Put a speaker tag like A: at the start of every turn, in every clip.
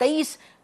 A: 23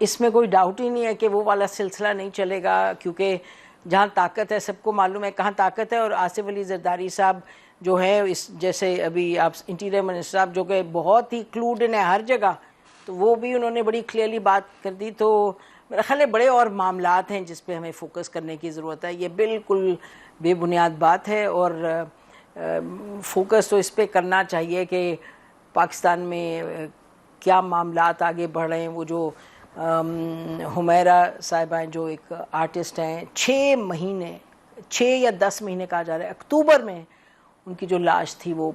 A: اس میں کوئی ڈاؤٹ ہی نہیں ہے کہ وہ والا سلسلہ نہیں چلے گا, کیونکہ جہاں طاقت ہے سب کو معلوم ہے کہاں طاقت ہے. اور آصف علی زرداری صاحب جو ہے اس جیسے ابھی آپ انٹیریئر منسٹر صاحب جو کہ بہت ہی کلوڈ ان ہے ہر جگہ, تو وہ بھی انہوں نے بڑی کلیئرلی بات کر دی. تو میرا خیال ہے بڑے اور معاملات ہیں جس پہ ہمیں فوکس کرنے کی ضرورت ہے. یہ بالکل بے بنیاد بات ہے, اور فوکس تو اس پہ کرنا چاہیے کہ پاکستان میں کیا معاملات آگے بڑھ رہے ہیں. وہ جو حمیرہ صاحبہ ہیں جو ایک آرٹسٹ ہیں, 6 یا 10 مہینے کہا جا رہا ہے, اکتوبر میں ان کی جو لاش تھی وہ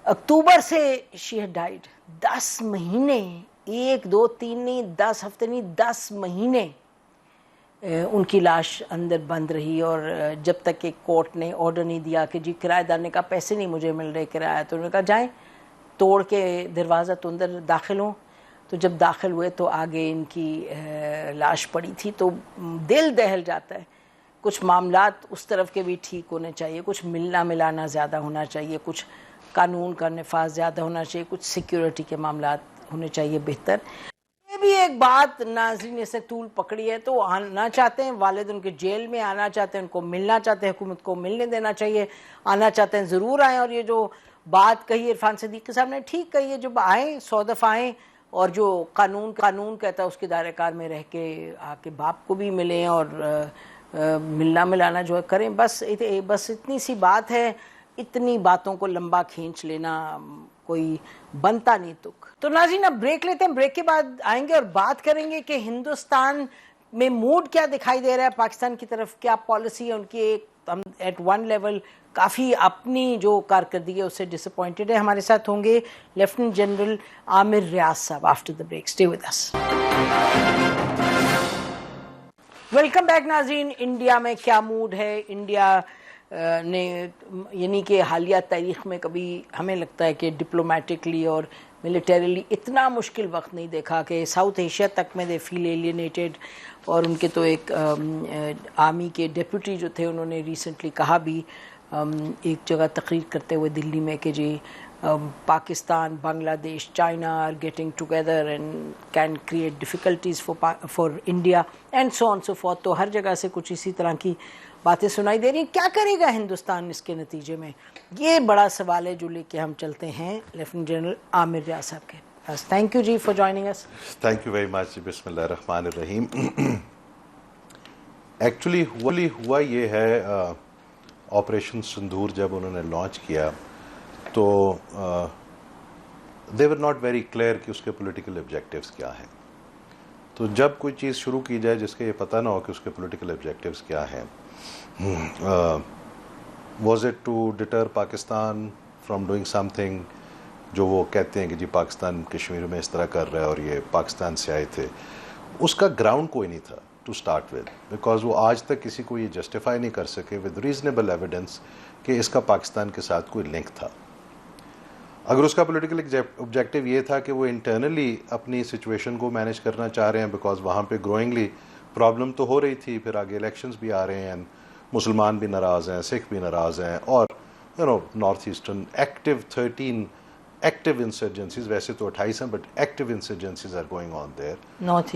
A: اکتوبر سے شی ہیڈ ڈائیڈ. 10 مہینے, 1 2 3 نہیں, 10 ہفتے نہیں, 10 مہینے ان کی لاش اندر بند رہی. اور جب تک کہ کورٹ نے آرڈر نہیں دیا کہ جی کرایہ دار نے کہا پیسے نہیں مجھے مل رہے کرایہ, تو انہوں نے کہا جائیں توڑ کے دروازہ تو اندر داخل ہوں. تو جب داخل ہوئے تو آگے ان کی لاش پڑی تھی. تو دل دہل جاتا ہے. کچھ معاملات اس طرف کے بھی ٹھیک ہونے چاہیے, کچھ ملنا ملانا زیادہ ہونا چاہیے, کچھ قانون کا نفاذ زیادہ ہونا چاہیے, کچھ سیکیورٹی کے معاملات ہونے چاہیے بہتر. یہ بھی ایک بات ناظرین نے سے طول پکڑی ہے, تو آنا چاہتے ہیں والد ان کے جیل میں, آنا چاہتے ہیں ان کو ملنا چاہتے ہیں, حکومت کو ملنے دینا چاہیے, آنا چاہتے ہیں ضرور آئیں. اور یہ جو بات کہی عرفان صدیقی صاحب نے ٹھیک کہی ہے, جب آئیں 100 دفعہ آئیں, اور جو قانون کہتا ہے اس کے دائرہ کار میں رہ کے آ کے باپ کو بھی ملیں اور ملنا ملانا جو ہے کریں. بس اتنی سی بات ہے. اتنی باتوں کو لمبا کھینچ لینا کوئی بنتا نہیں تک. تو ناظرین اب بریک لیتے ہیں, بریک کے بعد آئیں گے اور بات کریں گے کہ ہندوستان میں موڈ کیا دکھائی دے رہا ہے پاکستان کی طرف, کیا پالیسی ہے ان کی. ہم ایٹ ون لیول کافی اپنی جو کارکردگی ہے اس سے ڈس اپوائنٹڈ ہے. ہمارے ساتھ ہوں گے lieutenant general Amir Riaz sahab after the break. Stay with us. Welcome back ناظرین. انڈیا میں کیا موڈ ہے؟ انڈیا نے یعنی کہ حالیہ تاریخ میں کبھی ہمیں لگتا ہے کہ ڈپلومیٹکلی اور ملیٹریلی اتنا مشکل وقت نہیں دیکھا کہ ساؤتھ ایشیا تک میں دے فیل ایلینیٹڈ. اور ان کے تو ایک آرمی کے ڈیپوٹی جو تھے انہوں نے ریسنٹلی کہا بھی ایک جگہ تقریر کرتے ہوئے دلی میں کہ جی Pakistan, Bangladesh, China are getting together and can create difficulties for India and so on so forth. تو ہر جگہ سے کچھ اسی طرح کی باتیں سنائی دے رہی ہیں. کیا کرے گا ہندوستان اس کے نتیجے میں؟ یہ بڑا سوال ہے جو لے کے ہم چلتے ہیں لیفٹیننٹ جنرل عامر ریاض صاحب کے پاس. Thank you ji for joining us.
B: Thank you very much. بسم اللہ الرحمن الرحیم. ایکچولی ہوا یہ ہے, آپریشن سندور جب انہوں نے لانچ کیا تو دے ور ناٹ ویری کلیئر کہ اس کے پولیٹیکل آبجیکٹیوز کیا ہیں. تو جب کوئی چیز شروع کی جائے جس کے یہ پتہ نہ ہو کہ اس کے پولیٹیکل آبجیکٹیوز کیا ہیں, was it to deter Pakistan from doing something, جو وہ کہتے ہیں کہ جی پاکستان کشمیر میں اس طرح کر رہا ہے اور یہ پاکستان سے آئے تھے. اس کا گراؤنڈ کوئی نہیں تھا ٹو اسٹارٹ ود, بیکاز وہ آج تک کسی کو یہ جسٹیفائی نہیں کر سکے ود ریزنیبل ایویڈنس کہ اس کا پاکستان کے ساتھ کوئی لنک تھا. اگر اس کا پولیٹیکل آبجیکٹیو یہ تھا کہ وہ انٹرنلی اپنی سچویشن کو مینیج کرنا چاہ رہے ہیں, بیکاز وہاں پہ گروئنگلی پرابلم تو ہو رہی تھی, پھر آگے الیکشنز بھی آ رہے ہیں, مسلمان بھی ناراض ہیں, سکھ بھی ناراض ہیں, اور north eastern active 13 active insurgencies, ویسے تو 28 ہیں but active insurgencies are going on there north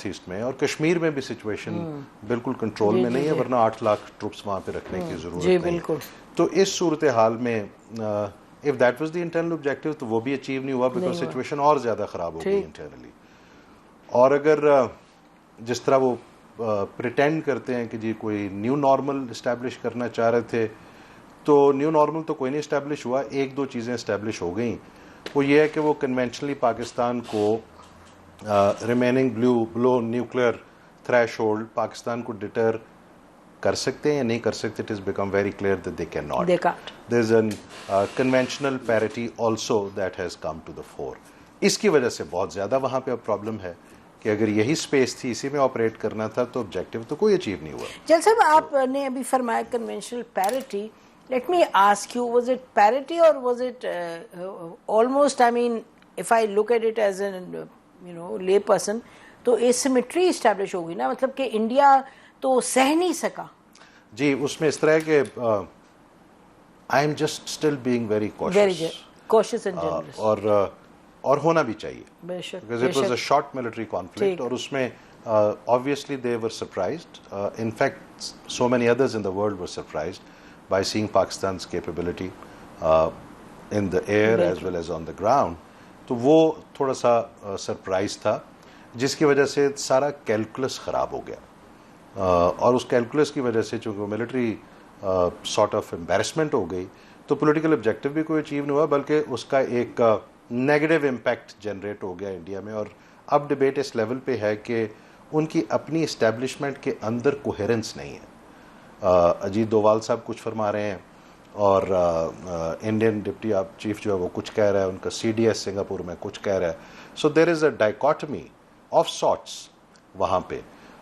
B: east میں. اور کشمیر میں بھی سچویشن بالکل کنٹرول میں نہیں ہے, ورنہ 8 لاکھ ٹروپس وہاں پہ رکھنے کی ضرورت نہیں. تو اس صورتحال میں if that was the internal objective تو وہ بھی اچیو نہیں ہوا, بیکاز سچویشن اور زیادہ خراب ہو گئی انٹرنلی. اور اگر جس طرح وہ پریٹینڈ کرتے ہیں کہ جی کوئی نیو نارمل اسٹیبلش کرنا چاہ رہے تھے, تو نیو نارمل تو کوئی نہیں اسٹیبلش ہوا. 1-2 چیزیں اسٹیبلش ہو گئیں. وہ یہ ہے کہ وہ کنونشنلی پاکستان کو remaining below nuclear threshold Pakistan کو ڈیٹر کر سکتے ہیں یا نہیں کر سکتے. It is become very clear that they can not. There is an conventional parity also that has come to the fore. اس کی وجہ سے بہت زیادہ وہاں پہ اب پرابلم ہے کہ اگر یہی اسپیس تھی, اسی میں آپریٹ کرنا تھا, تو آبجیکٹیو تو کوئی اچیو نہیں ہوا.
A: جل صاحب آپ نے ابھی فرمایا conventional parity. Let me ask you, was it parity or was it almost, I mean if I look at it as a lay person, تو اسیمیٹری اسٹیبلش ہوگی نا, مطلب کہ انڈیا تو سہ نہیں سکا.
B: جی اس میں اس طرح ہے کہ I am just still being very کوشس
A: اینڈ جنرلس.
B: اور اور ہونا بھی چاہیے,
A: بے شک,
B: because it was a short military conflict, اور اس میں obviously they were surprised. In fact, so many others in the world were surprised by seeing Pakistan's capability in the air as well as on the ground. تو وہ تھوڑا سا surprise تھا, جس کی وجہ سے سارا کیلکولس خراب ہو گیا, اور اس کیلکولس کی وجہ سے چونکہ ملٹری سارٹ آف امبیرسمنٹ ہو گئی, تو پولیٹیکل آبجیکٹو بھی کوئی اچیو نہیں ہوا, بلکہ اس کا ایک نیگیٹو امپیکٹ جنریٹ ہو گیا انڈیا میں. اور اب ڈبیٹ اس لیول پہ ہے کہ ان کی اپنی اسٹیبلشمنٹ کے اندر کوہیرنس نہیں ہے. اجیت ڈووال صاحب کچھ فرما رہے ہیں, اور انڈین ڈپٹی چیف جو ہے وہ کچھ کہہ رہا ہے, ان کا سی ڈی ایس سنگاپور میں کچھ کہہ رہا ہے. سو دیر از اے ڈائیکاٹمی آف سارٹس وہاں پہ.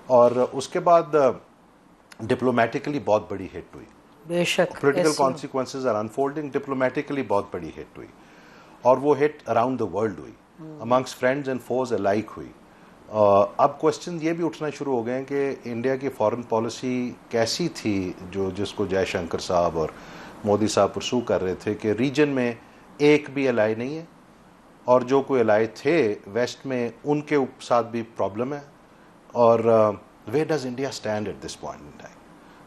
B: اور اس کے بعد ڈپلومیٹکلی بہت بڑی ہٹ ہوئی,
A: بے شک
B: political consequences are unfolding, diplomatically بہت بڑی ہٹ ہوئی, اور وہ ہٹ اراؤنڈ دا ورلڈ ہوئی, amongst friends and foes alike ہوئی. اب کوشچن یہ بھی اٹھنا شروع ہو گئے ہیں کہ انڈیا کی فارن پالیسی کیسی تھی, جس کو جے شنکر صاحب اور مودی صاحب پرسو کر رہے تھے, کہ ریجن میں ایک بھی الائی نہیں ہے, اور جو کوئی الائی تھے ویسٹ میں ان کے ساتھ بھی پرابلم ہے, اور where does India stand at this point in time.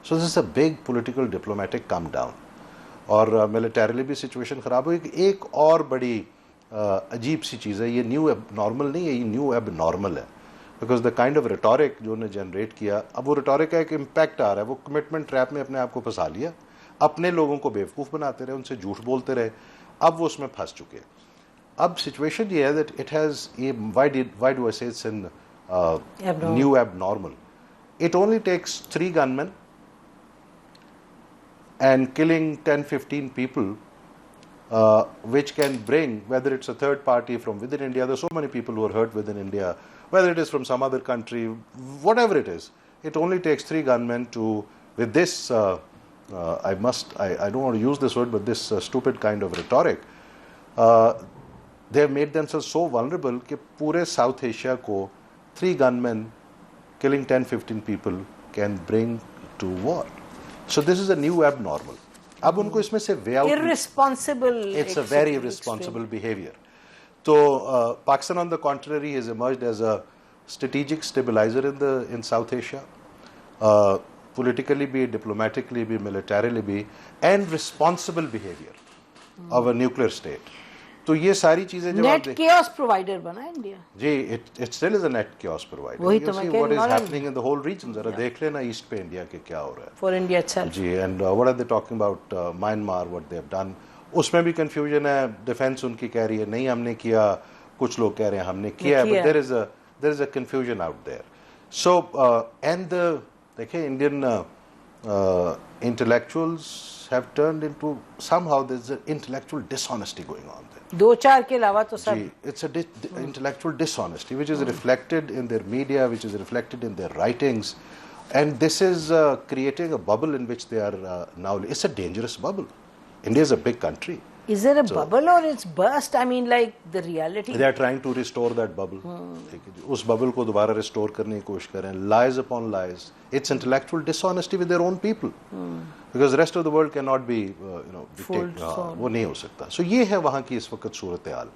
B: So this is a big political diplomatic come down, اور ملیٹریلی بھی سچویشن خراب ہوئی. ایک اور بڑی عجیب سی چیز ہے, یہ نیو ایب نارمل نہیں ہے, یہ نیو ایب نارمل ہے, because the kind of rhetoric جو انہیں جنریٹ کیا, اب وہ ریٹورک کا ایک امپیکٹ آ رہا ہے. وہ کمٹمنٹ ٹریپ میں اپنے آپ کو پھنسا لیا, اپنے لوگوں کو بیوقوف بناتے رہے, ان سے جھوٹ بولتے رہے, اب وہ اس میں پھنس چکے. اب سچویشن یہ ہے that it has, why do I say it's in new abnormal. It only takes 3 gunmen and killing 10-15 people, which can bring, whether it's a third party from within India, there's so many people who are hurt within India, whether it is from some other country, whatever it is, it only takes 3 gunmen to, with this, I don't want to use this word, but this stupid kind of rhetoric, they have made themselves so vulnerable کہ پورے south Asia کو 3 gunmen killing 10-15 people can bring to war. So this is a new abnormal. اب ان کو اس میں سے way out,
A: irresponsible,
B: it's a very irresponsible behavior. تو Pakistan on the contrary has emerged as a strategic stabilizer in South Asia, politically بھی, diplomatically بھی, militarily بھی, and responsible behavior of a nuclear state. تو یہ ساری چیزیں جب
A: net chaos provider بنا انڈیا.
B: جی, it still is a net chaos provider.
A: وہی
B: You
A: تو میں
B: see
A: کہہ
B: what
A: رہی
B: is
A: ہوں,
B: happening in the whole region. ذرا دیکھ لینا ایسٹ پہ انڈیا کے کیا ہو رہا ہے.
A: For India itself.
B: جی, and what are they talking about Myanmar, what they have done. اس میں بھی کنفیوژن ہے, ڈیفینس ان کی کہہ رہی ہے نہیں ہم نے کیا, کچھ لوگ کہہ رہے ہیں ہم نے کیا ہے, but there is a confusion out there. So and دیکھیں Indian intellectuals have turned into, somehow there's an intellectual dishonesty going on there.
A: 2-4 کے علاوہ تو سب.
B: It's a intellectual dishonesty which is reflected in their media, which is reflected in their writings, and this is creating a bubble in which they are now. It's a dangerous bubble. India is a big country.
A: Is it a bubble or it's burst? I mean, like the reality.
B: They are trying to restore that bubble. Us bubble کو دوبارہ restore کرنے کی کوشش کر رہے ہیں. Lies upon lies. It's intellectual dishonesty with their own people. Because the rest of the world cannot be, وہ نہیں ہو سکتا. So یہ ہے وہاں کی اس وقت صورتحال.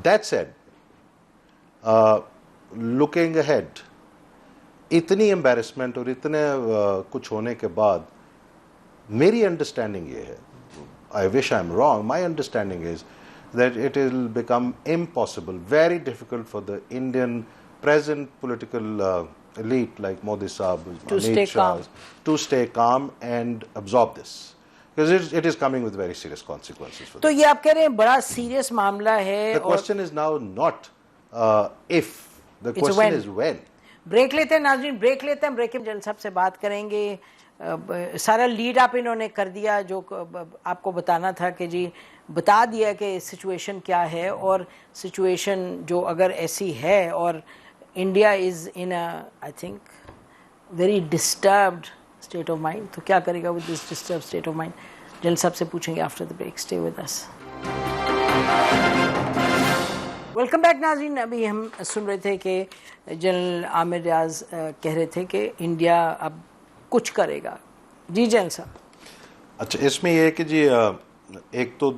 B: That said, looking ahead, اتنی embarrassment اور اتنے کچھ ہونے کے بعد میری understanding یہ ہے, I wish I'm wrong, my understanding is that it will become impossible, very difficult for the Indian present political elite like Modi Saab, Amit Shah, to stay calm and absorb this. Because it is coming with very serious consequences for them.
A: تو یہ آپ کہہ رہے ہیں بڑا serious معاملہ ہے.
B: The question is now not if, the question is when.
A: Break لیتے ہیں ناظرین, بریک لیتے ہیں. بریک میں جلد صاحب سے بات کریں گے. سارا لیڈ اپ انہوں نے کر دیا جو آپ کو بتانا تھا, کہ جی بتا دیا کہ سچویشن کیا ہے, اور سچویشن جو اگر ایسی ہے, اور India is in I think very disturbed state of mind, تو کیا کرے گا with this disturbed state of mind, general صاحب سے پوچھیں گے after the break. Stay with us. Welcome back ناظرین. ابھی ہم سن رہے تھے کہ جنرل عامر ریاض کہہ رہے تھے کہ انڈیا اب کچھ کرے گا. جی جنرل صاحب.
B: اچھا, اس میں یہ ہے کہ جی ایک تو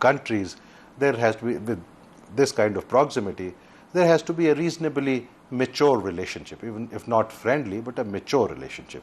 B: countries there has to be, with this kind of proximity, there has to be a reasonably mature relationship, even if not friendly but a mature relationship.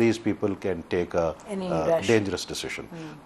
B: these people can take a dangerous decision.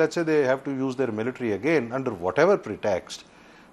B: let's say they have to use their military again under whatever pretext,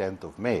B: 10th of May,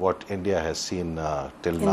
B: what India has seen till now.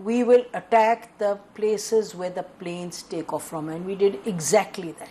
A: we will attack the places where the planes take off from, and we did exactly that.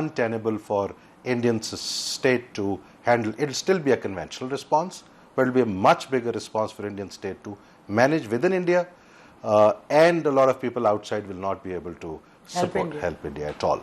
B: untenable for Indian state to handle. It will still be a conventional response, but it will be a much bigger response for Indian state to manage within India. And a lot of people outside will not be able to help India at all.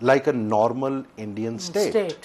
B: like a normal Indian state,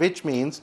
B: which means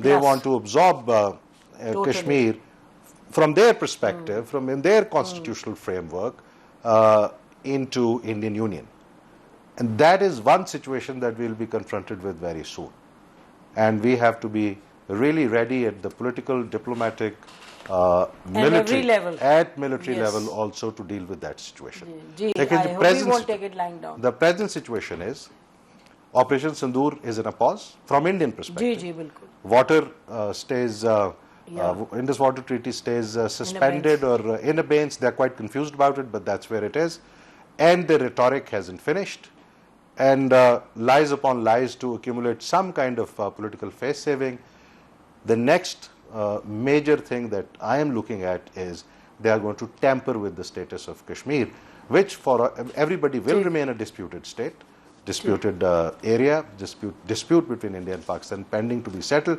B: they want to absorb Kashmir from their perspective, from in their constitutional framework into Indian Union, and that is one situation that we will be confronted with very soon. And we have to be really ready at the political, diplomatic, military level, at military level also to deal with that situation.
A: I hope we won't take it lying down.
B: The present situation is Operation Sindoor is in a pause from Indian perspective. Water stays, Indus Water Treaty stays suspended or in abeyance. They are quite confused about it, but that's where it is. And the rhetoric hasn't finished. And lies upon lies to accumulate some kind of political face saving. The next major thing that I am looking at is they are going to tamper with the status of Kashmir, which for everybody will remain a disputed state. disputed area, dispute between India and Pakistan pending to be settled,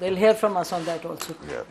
A: they'll hear from us on that also.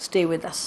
A: Stay with us.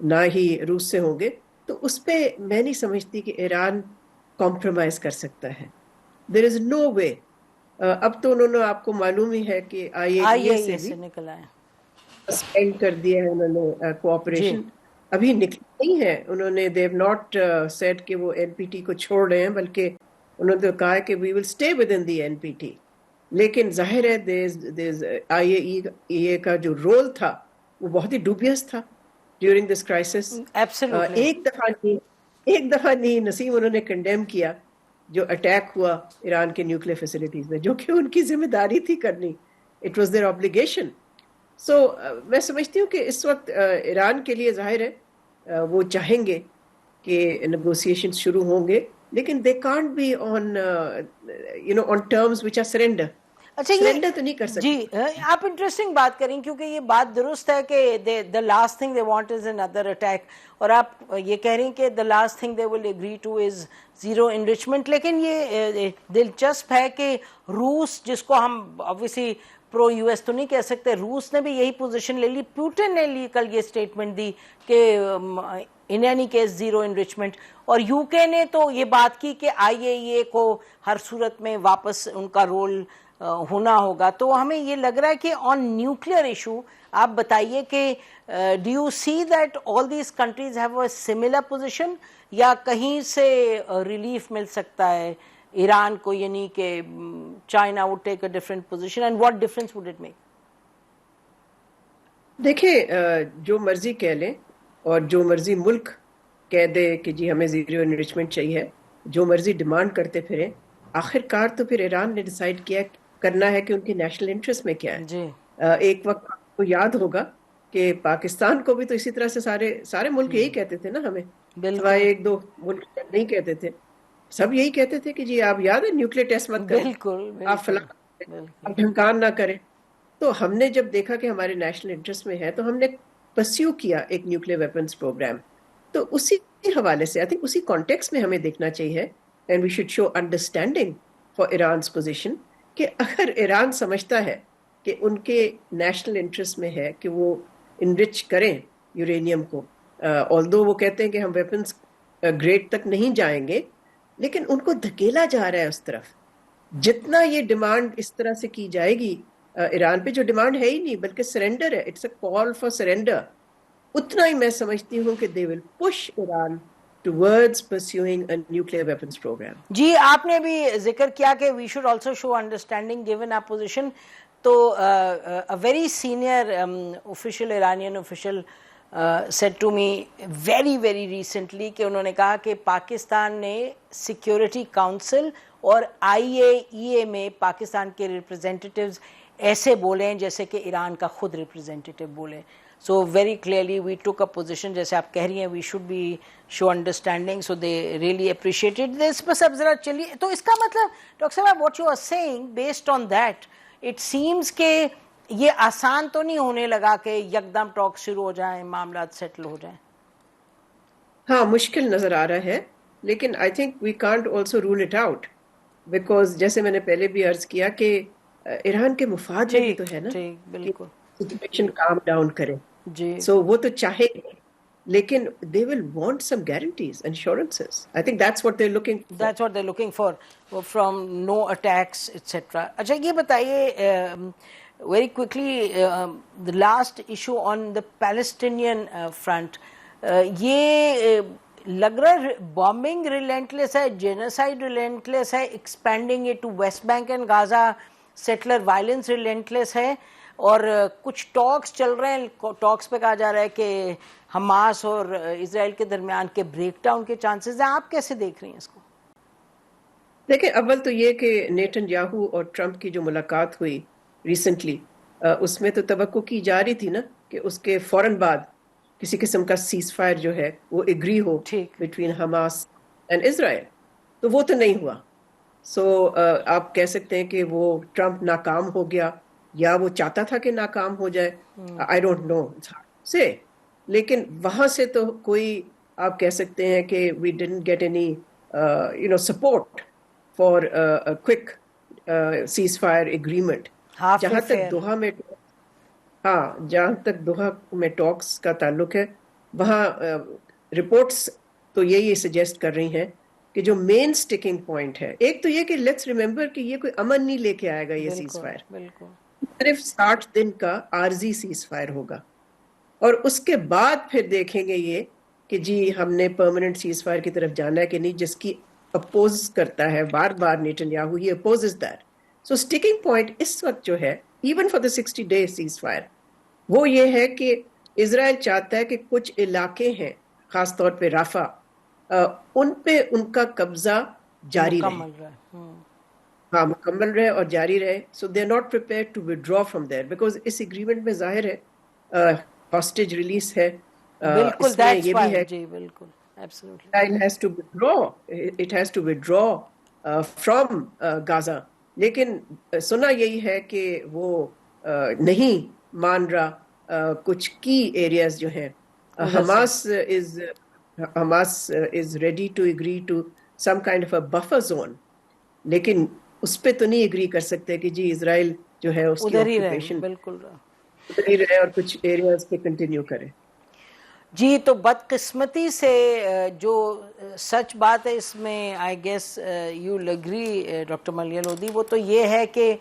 C: نہ ہی روس سے ہوں گے, تو اس پہ میں نہیں سمجھتی کہ ایران کمپرومائز کر سکتا ہے. دیر از نو وے. اب تو انہوں نے, آپ کو معلوم ہی ہے کہ آئی اے ای سے بھی
A: نکل آئے.
C: سسپینڈ کر دیا ہے انہوں نے
A: جی
C: کوآپریشن. ابھی نکلی نہیں ہے انہوں نے, دے ہیو ناٹ سیڈ کہ وہ این پی ٹی کو چھوڑ رہے ہیں, بلکہ انہوں نے کہا کہ we will stay with in the N P T. لیکن ظاہر ہے آئی اے ای کا جو رول تھا وہ بہت ہی ڈوبیس تھا ڈیورنگ دس کرائسس.
A: ایبسلیوٹلی.
C: ایک دفعہ نہیں نسیم انہوں نے کنڈیم کیا جو اٹیک ہوا ایران کے نیوکلیئر فیسلٹیز میں, جو کہ ان کی ذمہ داری تھی کرنی. It was their obligation. So میں سمجھتی ہوں کہ اس وقت ایران کے لیے ظاہر ہے وہ چاہیں گے کہ نیگوسیشن شروع ہوں گے, لیکن they can't be on on terms which are surrender.
A: اچھا
C: سرینڈر تو نہیں کر سکتے.
A: جی آپ انٹرسٹنگ بات کریں, کیونکہ یہ بات درست ہے کہ the last thing they want is another attack, اور آپ یہ کہہ رہی ہیں کہ the last thing they will agree to is zero enrichment. لیکن یہ دلچسپ ہے کہ روس, جس کو ہم obviously پرو یو ایس تو نہیں کہہ سکتے, روس نے بھی یہی پوزیشن لے لی. پیوٹن نے لی کل یہ اسٹیٹمنٹ دی کہ in any case zero enrichment, اور یو کے نے تو یہ بات کی کہ آئی اے ای اے کو ہر صورت میں واپس ان کا رول ہونا ہوگا. تو ہمیں یہ لگ رہا ہے کہ آن نیوکلیئر ایشو آپ بتائیے کہ do you see that all these countries have a similar position, یا کہیں سے ریلیف مل سکتا ہے ایران کو, یعنی کہ China would take a different position, and what difference would it make?
C: دیکھیں, جو مرضی کہہ لیں اور جو مرضی ملک کہہ دے کہ جی ہمیں زیرو انریچمنٹ چاہیے, جو مرضی ڈیمانڈ کرتے پھریں, آخر کار تو پھر ایران نے ڈیسائیڈ کیا کرنا ہے کہ ان کے نیشنل انٹرسٹ میں کیا ہے.
A: جی
C: ایک وقت آپ کو یاد ہوگا کہ پاکستان کو بھی تو اسی طرح سے سارے ملک یہی کہتے تھے نا ہمیں, سوائے ایک دو ملک نہیں کہتے تھے, سب یہی کہتے تھے کہ جی آپ یاد ہے نیوکلیئر ٹیسٹ مت کریں, آپ فلاں آپ ڈھمکان نہ کریں. تو ہم نے جب دیکھا کہ ہمارے نیشنل انٹرسٹ میں ہے تو ہم نے پرسیو کیا ایک نیوکلیئر ویپنز پروگرام. تو اسی حوالے سے آئی تھنک اسی کانٹیکس میں ہمیں دیکھنا چاہیے, and we should show understanding for Iran's position, کہ اگر ایران سمجھتا ہے کہ ان کے نیشنل انٹرسٹ میں ہے کہ وہ انرچ کریں یورینیم کو, آلدو وہ کہتے ہیں کہ ہم ویپنز گریڈ تک نہیں جائیں گے, لیکن ان کو دھکیلا جا رہا ہے اس طرف. جتنا یہ ڈیمانڈ اس طرح سے کی جائے گی ایران پہ, جو ڈیمانڈ ہے ہی نہیں بلکہ سرینڈر ہے, it's a call for surrender, اتنا ہی میں سمجھتی ہوں کہ they will push Iran towards pursuing a nuclear weapons program.
A: جی آپ نے بھی ذکر کیا کہ we should also show understanding given our position. تو a very senior official, Iranian official said to me very very recently کہ انہوں نے کہا کہ پاکستان نے سیکیورٹی کاؤنسل اور آئی اے ای اے میں پاکستان کے ریپرزینٹیٹیوز ایسے بولے ہیں جیسے کہ ایران کا خود ریپرزینٹیٹیو بولے. So very clearly we took a position, جیسے آپ کہہ رہی ہیں, we should be show understanding, so they really appreciated this. بس اب ذرا چلیے, تو اس کا مطلب ڈاکٹر صاحب what you are saying based on that, it seems کہ یہ آسان تو نہیں ہونے لگا کہ یکدم ٹاک شروع ہو جائیں, معاملات سیٹل ہو جائیں.
C: ہاں مشکل نظر آ رہا ہے, لیکن I think we can't also rule it out, because جیسے میں نے پہلے بھی عرض کیا کہ ایران کے مفاد میں بھی تو ہے نا
A: بالکل
C: سچویشن کام ڈاؤن کرے.
A: جی
C: سو وہ تو چاہے گے, لیکن they will want some guarantees, assurances. I think that's what they're looking for.
A: That's what they're looking for, from no attacks, etc. اچھا یہ بتائیے very quickly, the last issue on the Palestinian front, یہ لگ رہا ہے bombing relentless ہے, genocide relentless ہے, expanding it to West Bank and Gaza, settler violence relentless ہے, اور کچھ ٹاکس چل رہے ہیں, ٹاکس پہ کہا جا رہا ہے کہ حماس اور اسرائیل کے درمیان کے بریک ڈاؤن کے چانسز ہیں. آپ کیسے دیکھ رہی ہیں اس کو؟
C: دیکھیں, اول تو یہ کہ نیتن یاہو اور ٹرمپ کی جو ملاقات ہوئی ریسنٹلی, اس میں تو توقع کی جا رہی تھی نا کہ اس کے فوراً بعد کسی قسم کا سیز فائر جو ہے وہ ایگری ہو بٹوین حماس اینڈ اسرائیل, تو وہ تو نہیں ہوا. سو آپ کہہ سکتے ہیں کہ وہ ٹرمپ ناکام ہو گیا, یا وہ چاہتا تھا کہ ناکام ہو جائے, I don't know, it's hard to say. لیکن وہاں سے تو کوئی آپ کہہ سکتے ہیں کہ we didn't get any support for a quick ceasefire agreement. جہاں تک دوحہ میں ہاں جہاں تک دوحہ میں ٹاکس کا تعلق ہے وہاں رپورٹس تو یہی سجیسٹ کر رہی ہیں کہ جو مین سٹیکنگ پوائنٹ ہے، ایک تو یہ کہ لیٹس ریممبر کہ یہ کوئی امن نہیں لے کے آئے گا یہ سیز
A: بالکل
C: فائر،
A: بالکل
C: صرف 60 دن کا عارضی سیز فائر ہوگا، اور اس کے بعد پھر دیکھیں گے یہ کہ جی ہم نے پرماننٹ سیز فائر کی طرف جانا ہے کہ نہیں، جس کی اپوز کرتا ہے بار بار Netanyahu, he opposes that. So sticking point اس وقت جو ہے even for the 60 day ceasefire وہ یہ ہے کہ اسرائیل چاہتا ہے کہ کچھ علاقے ہیں خاص طور پہ رافع، ان پہ ان کا قبضہ جاری رہے،
A: مکمل رہا
C: ہاں مکمل رہے اور جاری رہے. So they are not prepared to withdraw from there, because اس ایگریمنٹ میں ظاہر ہے ہاسٹیج ریلیز ہے،
A: بالکل
C: اس میں
A: دیٹس
C: یہ بھی
A: وائی
C: ہے
A: جی بالکل absolutely
C: Israel has to withdraw. It has to withdraw from Gaza. لیکن سنا یہی ہے کہ وہ نہیں مان رہا کچھ کی ایریاز جو ہیں. Hamas is ready to agree to some kind of a buffer zone. لیکن اس پہ تو نہیں اگری کر سکتے کہ جی اسرائیل جو ہے اس کی
A: ادھر ہی رہے
C: آکوپیشن
A: بالکل رہا.
C: ادھر ہی رہے اور کچھ ایریاز پہ کنٹینیو کرے.
A: جی تو بدقسمتی سے جو سچ بات ہے اس میں I guess you agree doctor Maliha Lodhi, وہ تو یہ ہے کہ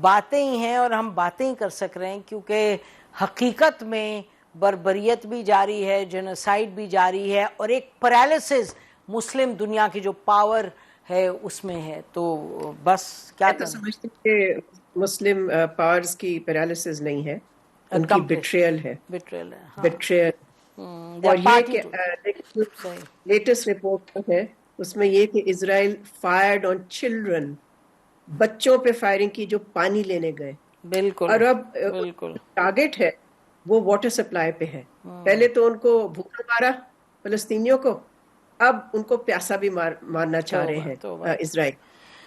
A: باتیں ہی ہیں اور ہم باتیں ہی کر سک رہے ہیں، کیونکہ حقیقت میں بربریت بھی جاری ہے، جنوسائیڈ بھی جاری ہے، اور ایک پیرالسس مسلم دنیا کی جو پاور ہے اس میں ہے. تو بس کیا
C: میں تو سمجھتی ہوں کہ مسلم پاورز کی پیرالسس نہیں ہے، ان کی بیٹریل ہے،
A: بٹریل ہے.
C: بیٹریل.
A: دے
C: اور
A: آر
C: یہ
A: پارٹی
C: کہ
A: ٹو صحیح
C: لیٹسٹ رپورٹ ہے اس میں یہ کہ اسرائیل فائرڈ آن چلڈرن، بچوں پہ فائرنگ کی جو پانی لینے گئے،
A: بالکل
C: اور اب
A: بالکل
C: ٹارگٹ ہے وہ واٹر سپلائی پہ ہے. پہلے تو ان کو بھوکا مارا فلسطینیوں کو، اب ان کو پیاسا بھی مارنا چاہ رہے ہیں اسرائیل.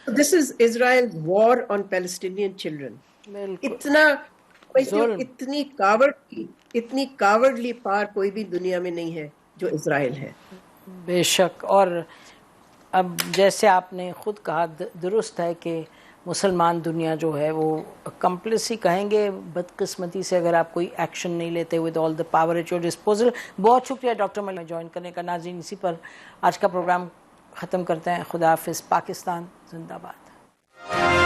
C: دس از اسرائیل وار آن پیلسٹینین چلڈرن.
A: بالکل ظلم،
C: اتنی کاورڈلی پار کوئی بھی دنیا میں نہیں ہے جو اسرائیل ہے.
A: بے شک. اور اب جیسے آپ نے خود کہا درست ہے کہ مسلمان دنیا جو ہے وہ کمپلسی کہیں گے بدقسمتی سے اگر آپ کوئی ایکشن نہیں لیتے with all the power eight your disposal. بہت شکریہ ڈاکٹر ملیحہ جوائن کرنے کا. ناظرین اسی پر آج کا پروگرام ختم کرتے ہیں. خدا حافظ. پاکستان زندہ باد.